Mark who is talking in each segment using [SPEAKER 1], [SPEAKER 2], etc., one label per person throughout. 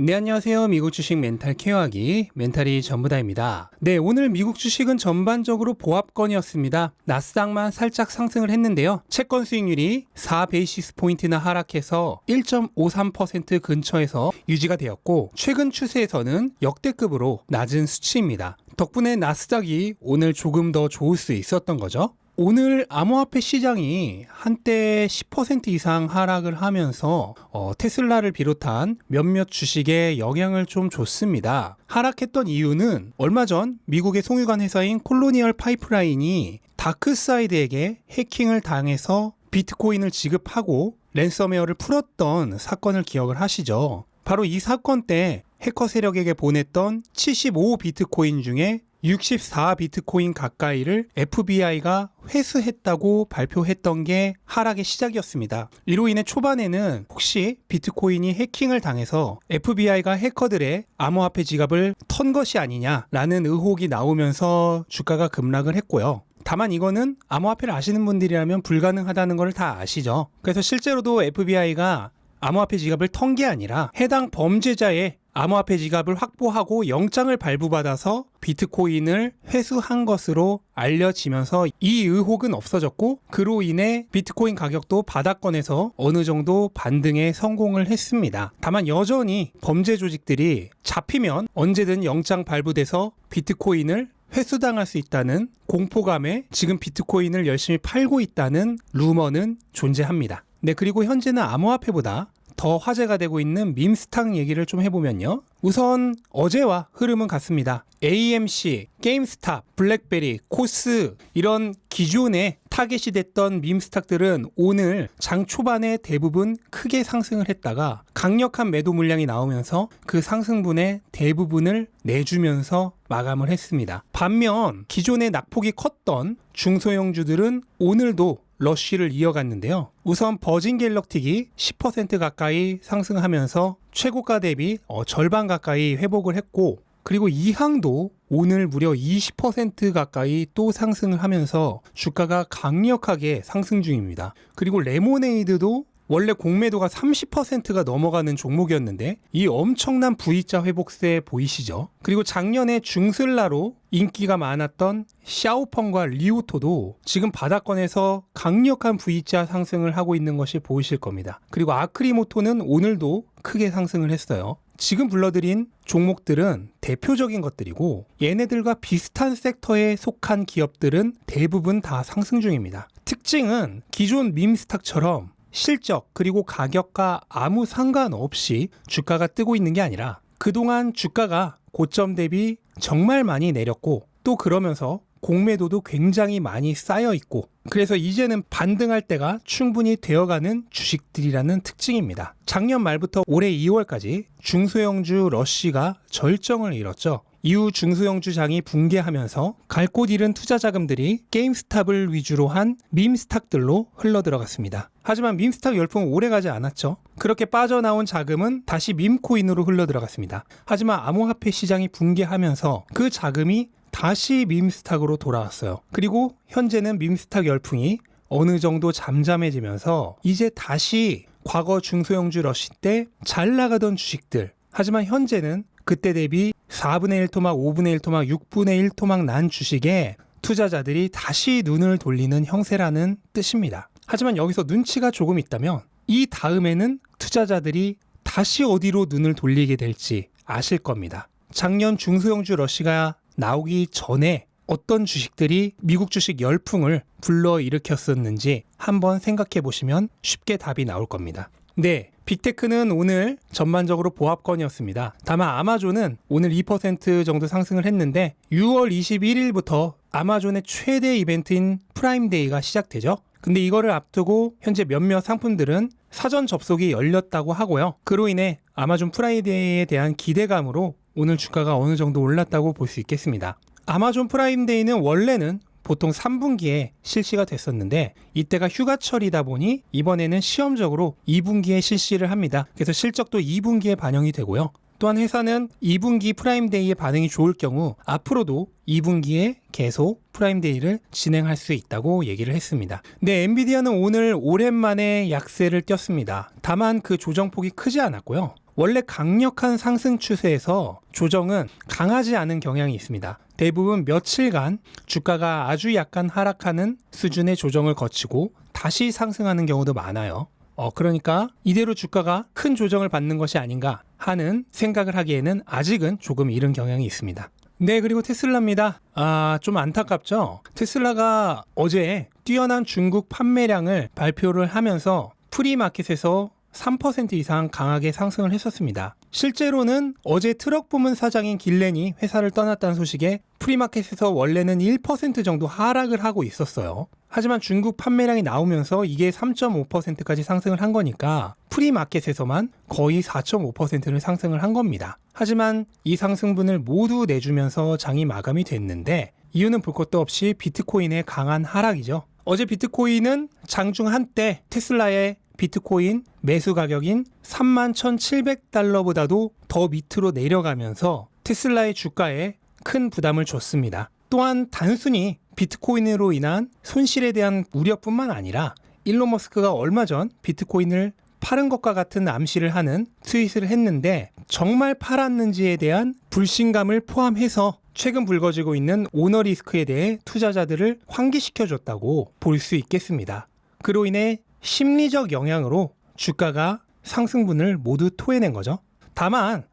[SPEAKER 1] 네, 안녕하세요. 미국 주식 멘탈 케어하기 멘탈이 전부다입니다. 네, 오늘 미국 주식은 전반적으로 보합권이었습니다. 나스닥만 살짝 상승을 했는데요. 채권 수익률이 4베이시스 포인트나 하락해서 1.53% 근처에서 유지가 되었고, 최근 추세에서는 역대급으로 낮은 수치입니다. 덕분에 나스닥이 오늘 조금 더 좋을 수 있었던 거죠. 오늘 암호화폐 시장이 한때 10% 이상 하락을 하면서 테슬라를 비롯한 몇몇 주식에 영향을 좀 줬습니다. 하락했던 이유는 얼마 전 미국의 송유관 회사인 콜로니얼 파이프라인이 다크사이드에게 해킹을 당해서 비트코인을 지급하고 랜섬웨어를 풀었던 사건을 기억을 하시죠. 바로 이 사건 때 해커 세력에게 보냈던 75 비트코인 중에 64 비트코인 가까이를 FBI가 회수했다고 발표했던 게 하락의 시작이었습니다. 이로 인해 초반에는 혹시 비트코인이 해킹을 당해서 FBI가 해커들의 암호화폐 지갑을 턴 것이 아니냐라는 의혹이 나오면서 주가가 급락을 했고요. 다만 이거는 암호화폐를 아시는 분들이라면 불가능하다는 걸 다 아시죠. 그래서 실제로도 FBI가 암호화폐 지갑을 턴 게 아니라 해당 범죄자의 암호화폐 지갑을 확보하고 영장을 발부받아서 비트코인을 회수한 것으로 알려지면서 이 의혹은 없어졌고, 그로 인해 비트코인 가격도 바닥권에서 어느 정도 반등에 성공을 했습니다. 다만 여전히 범죄 조직들이 잡히면 언제든 영장 발부돼서 비트코인을 회수당할 수 있다는 공포감에 지금 비트코인을 열심히 팔고 있다는 루머는 존재합니다. 네, 그리고 현재는 암호화폐보다 더 화제가 되고 있는 밈스탁 얘기를 좀 해보면요. 우선 어제와 흐름은 같습니다. AMC, 게임스탑, 블랙베리, 코스 이런 기존에 타겟이 됐던 밈스탁들은 오늘 장 초반에 대부분 크게 상승을 했다가 강력한 매도 물량이 나오면서 그 상승분의 대부분을 내주면서 마감을 했습니다. 반면 기존에 낙폭이 컸던 중소형주들은 오늘도 러쉬를 이어갔는데요. 우선 버진 갤럭틱이 10% 가까이 상승하면서 최고가 대비 절반 가까이 회복을 했고, 그리고 이항도 오늘 무려 20% 가까이 또 상승을 하면서 주가가 강력하게 상승 중입니다. 그리고 레모네이드도 원래 공매도가 30%가 넘어가는 종목이었는데 이 엄청난 V자 회복세 보이시죠? 그리고 작년에 중슬라로 인기가 많았던 샤오펑과 리오토도 지금 바닥권에서 강력한 V자 상승을 하고 있는 것이 보이실 겁니다. 그리고 아크리모토는 오늘도 크게 상승을 했어요. 지금 불러드린 종목들은 대표적인 것들이고, 얘네들과 비슷한 섹터에 속한 기업들은 대부분 다 상승 중입니다. 특징은 기존 밈스탁처럼 실적 그리고 가격과 아무 상관없이 주가가 뜨고 있는 게 아니라 그동안 주가가 고점 대비 정말 많이 내렸고, 또 그러면서 공매도도 굉장히 많이 쌓여 있고, 그래서 이제는 반등할 때가 충분히 되어가는 주식들이라는 특징입니다. 작년 말부터 올해 2월까지 중소형주 러쉬가 절정을 이뤘죠. 이후 중소형주 장이 붕괴하면서 갈 곳 잃은 투자 자금들이 게임스탑을 위주로 한 밈스탁들로 흘러들어갔습니다. 하지만 밈스탁 열풍은 오래가지 않았죠. 그렇게 빠져나온 자금은 다시 밈코인으로 흘러들어갔습니다. 하지만 암호화폐 시장이 붕괴하면서 그 자금이 다시 밈스탁으로 돌아왔어요. 그리고 현재는 밈스탁 열풍이 어느 정도 잠잠해지면서 이제 다시 과거 중소형주 러쉬 때 잘 나가던 주식들, 하지만 현재는 그때 대비 4분의 1 토막, 5분의 1 토막, 6분의 1 토막 난 주식에 투자자들이 다시 눈을 돌리는 형세라는 뜻입니다. 하지만 여기서 눈치가 조금 있다면 이 다음에는 투자자들이 다시 어디로 눈을 돌리게 될지 아실 겁니다. 작년 중소형주 러쉬가 나오기 전에 어떤 주식들이 미국 주식 열풍을 불러일으켰었는지 한번 생각해 보시면 쉽게 답이 나올 겁니다. 네, 빅테크는 오늘 전반적으로 보합권이었습니다. 다만 아마존은 오늘 2% 정도 상승을 했는데 6월 21일부터 아마존의 최대 이벤트인 프라임데이가 시작되죠. 근데 이거를 앞두고 현재 몇몇 상품들은 사전 접속이 열렸다고 하고요. 그로 인해 아마존 프라임데이에 대한 기대감으로 오늘 주가가 어느 정도 올랐다고 볼 수 있겠습니다. 아마존 프라임데이는 원래는 보통 3분기에 실시가 됐었는데 이때가 휴가철이다 보니 이번에는 시험적으로 2분기에 실시를 합니다. 그래서 실적도 2분기에 반영이 되고요. 또한 회사는 2분기 프라임데이의 반응이 좋을 경우 앞으로도 2분기에 계속 프라임데이를 진행할 수 있다고 얘기를 했습니다. 네, 엔비디아는 오늘 오랜만에 약세를 띄었습니다. 다만 그 조정폭이 크지 않았고요. 원래 강력한 상승 추세에서 조정은 강하지 않은 경향이 있습니다. 대부분 며칠간 주가가 아주 약간 하락하는 수준의 조정을 거치고 다시 상승하는 경우도 많아요. 그러니까 이대로 주가가 큰 조정을 받는 것이 아닌가 하는 생각을 하기에는 아직은 조금 이른 경향이 있습니다. 네, 그리고 테슬라입니다. 좀 안타깝죠? 테슬라가 어제 뛰어난 중국 판매량을 발표를 하면서 프리마켓에서 3% 이상 강하게 상승을 했었습니다. 실제로는 어제 트럭 부문 사장인 길렌이 회사를 떠났다는 소식에 프리마켓에서 원래는 1% 정도 하락을 하고 있었어요. 하지만 중국 판매량이 나오면서 이게 3.5%까지 상승을 한 거니까 프리마켓에서만 거의 4.5%를 상승을 한 겁니다. 하지만 이 상승분을 모두 내주면서 장이 마감이 됐는데 이유는 볼 것도 없이 비트코인의 강한 하락이죠. 어제 비트코인은 장중 한때 테슬라의 비트코인 매수 가격인 31,700달러보다도 더 밑으로 내려가면서 테슬라의 주가에 큰 부담을 줬습니다. 또한 단순히 비트코인으로 인한 손실에 대한 우려뿐만 아니라 일론 머스크가 얼마 전 비트코인을 파는 것과 같은 암시를 하는 트윗을 했는데 정말 팔았는지에 대한 불신감을 포함해서 최근 불거지고 있는 오너 리스크에 대해 투자자들을 환기시켜줬다고 볼 수 있겠습니다. 그로 인해 심리적 영향으로 주가가 상승분을 모두 토해낸 거죠. 다만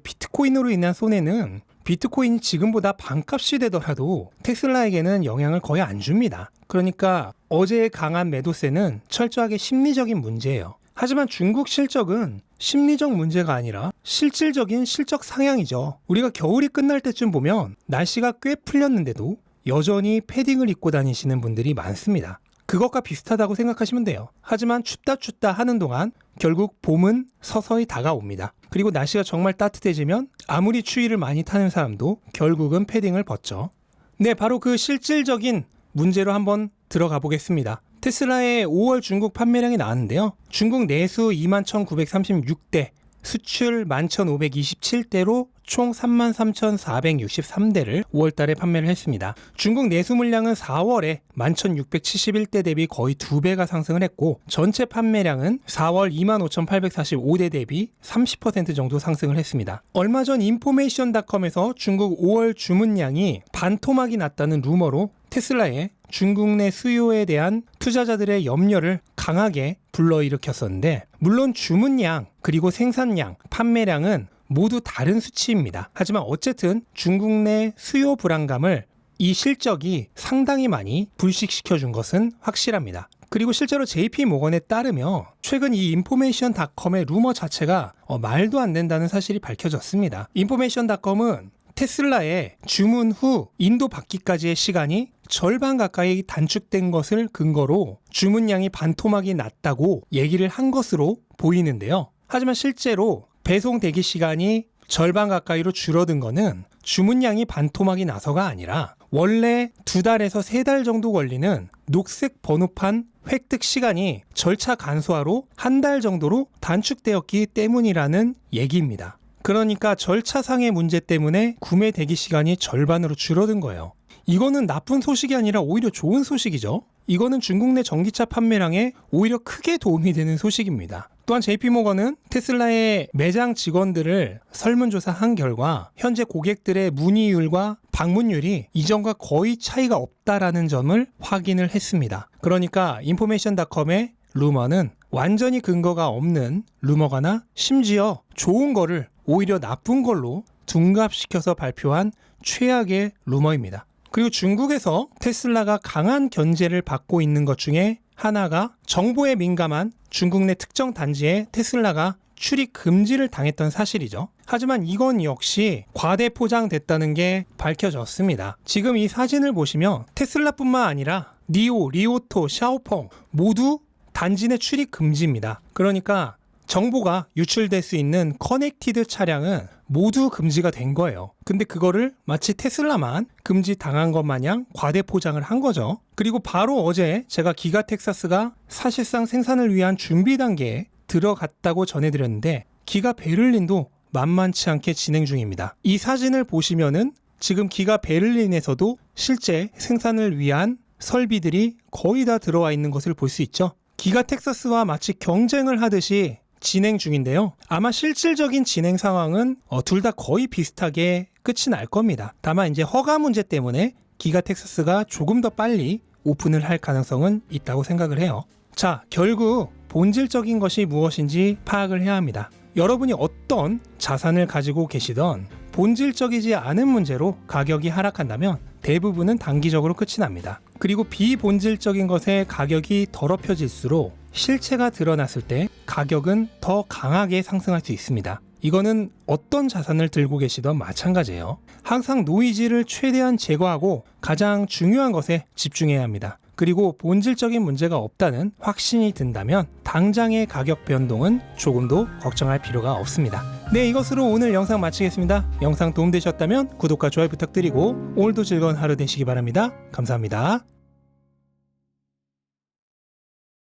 [SPEAKER 1] 비트코인으로 인한 손해는 비트코인이 지금보다 반값이 되더라도 테슬라에게는 영향을 거의 안 줍니다. 그러니까 어제의 강한 매도세는 철저하게 심리적인 문제예요. 하지만 중국 실적은 심리적 문제가 아니라 실질적인 실적 상향이죠. 우리가 겨울이 끝날 때쯤 보면 날씨가 꽤 풀렸는데도 여전히 패딩을 입고 다니시는 분들이 많습니다. 그것과 비슷하다고 생각하시면 돼요. 하지만 춥다 하는 동안 결국 봄은 서서히 다가옵니다. 그리고 날씨가 정말 따뜻해지면 아무리 추위를 많이 타는 사람도 결국은 패딩을 벗죠. 네, 바로 그 실질적인 문제로 한번 들어가 보겠습니다. 테슬라의 5월 중국 판매량이 나왔는데요. 중국 내수 21,936대, 수출 11,527대로 총 33,463대를 5월달에 판매를 했습니다. 중국 내수 물량은 4월에 11,671대 대비 거의 2배가 상승을 했고 전체 판매량은 4월 25,845대 대비 30% 정도 상승을 했습니다. 얼마 전 인포메이션닷컴에서 중국 5월 주문량이 반토막이 났다는 루머로 테슬라의 중국 내 수요에 대한 투자자들의 염려를 강하게 불러일으켰었는데 물론 주문량 그리고 생산량, 판매량은 모두 다른 수치입니다. 하지만 어쨌든 중국 내 수요 불안감을 이 실적이 상당히 많이 불식시켜준 것은 확실합니다. 그리고 실제로 JP모건에 따르면 최근 이 인포메이션닷컴의 루머 자체가 말도 안 된다는 사실이 밝혀졌습니다. 인포메이션닷컴은 테슬라의 주문 후 인도 받기까지의 시간이 절반 가까이 단축된 것을 근거로 주문량이 반토막이 났다고 얘기를 한 것으로 보이는데요. 하지만 실제로 배송 대기 시간이 절반 가까이로 줄어든 거는 주문량이 반토막이 나서가 아니라 원래 2달에서 3달 정도 걸리는 녹색 번호판 획득 시간이 절차 간소화로 1달 정도로 단축되었기 때문이라는 얘기입니다. 그러니까 절차상의 문제 때문에 구매 대기 시간이 절반으로 줄어든 거예요. 이거는 나쁜 소식이 아니라 오히려 좋은 소식이죠. 이거는 중국 내 전기차 판매량에 오히려 크게 도움이 되는 소식입니다. 또한 JP모건은 테슬라의 매장 직원들을 설문조사한 결과 현재 고객들의 문의율과 방문율이 이전과 거의 차이가 없다라는 점을 확인을 했습니다. 그러니까 인포메이션닷컴의 루머는 완전히 근거가 없는 루머가나 심지어 좋은 거를 오히려 나쁜 걸로 둔갑시켜서 발표한 최악의 루머입니다. 그리고 중국에서 테슬라가 강한 견제를 받고 있는 것 중에 하나가 정보에 민감한 중국 내 특정 단지에 테슬라가 출입 금지를 당했던 사실이죠. 하지만 이건 역시 과대 포장됐다는 게 밝혀졌습니다. 지금 이 사진을 보시면 테슬라뿐만 아니라 니오, 리오토, 샤오펑 모두 단지 내 출입 금지입니다. 그러니까 정보가 유출될 수 있는 커넥티드 차량은 모두 금지가 된 거예요. 근데 그거를 마치 테슬라만 금지 당한 것 마냥 과대 포장을 한 거죠. 그리고 바로 어제 제가 기가 텍사스가 사실상 생산을 위한 준비 단계에 들어갔다고 전해드렸는데 기가 베를린도 만만치 않게 진행 중입니다. 이 사진을 보시면은 지금 기가 베를린에서도 실제 생산을 위한 설비들이 거의 다 들어와 있는 것을 볼 수 있죠. 기가 텍사스와 마치 경쟁을 하듯이 진행 중인데요. 아마 실질적인 진행 상황은 둘 다 거의 비슷하게 끝이 날 겁니다. 다만 이제 허가 문제 때문에 기가 텍사스가 조금 더 빨리 오픈을 할 가능성은 있다고 생각을 해요. 자, 결국 본질적인 것이 무엇인지 파악을 해야 합니다. 여러분이 어떤 자산을 가지고 계시던 본질적이지 않은 문제로 가격이 하락한다면 대부분은 단기적으로 끝이 납니다. 그리고 비본질적인 것에 가격이 더럽혀질수록 실체가 드러났을 때 가격은 더 강하게 상승할 수 있습니다. 이거는 어떤 자산을 들고 계시던 마찬가지예요. 항상 노이즈를 최대한 제거하고 가장 중요한 것에 집중해야 합니다. 그리고 본질적인 문제가 없다는 확신이 든다면 당장의 가격 변동은 조금도 걱정할 필요가 없습니다. 네, 이것으로 오늘 영상 마치겠습니다. 영상 도움되셨다면 구독과 좋아요 부탁드리고 오늘도 즐거운 하루 되시기 바랍니다. 감사합니다.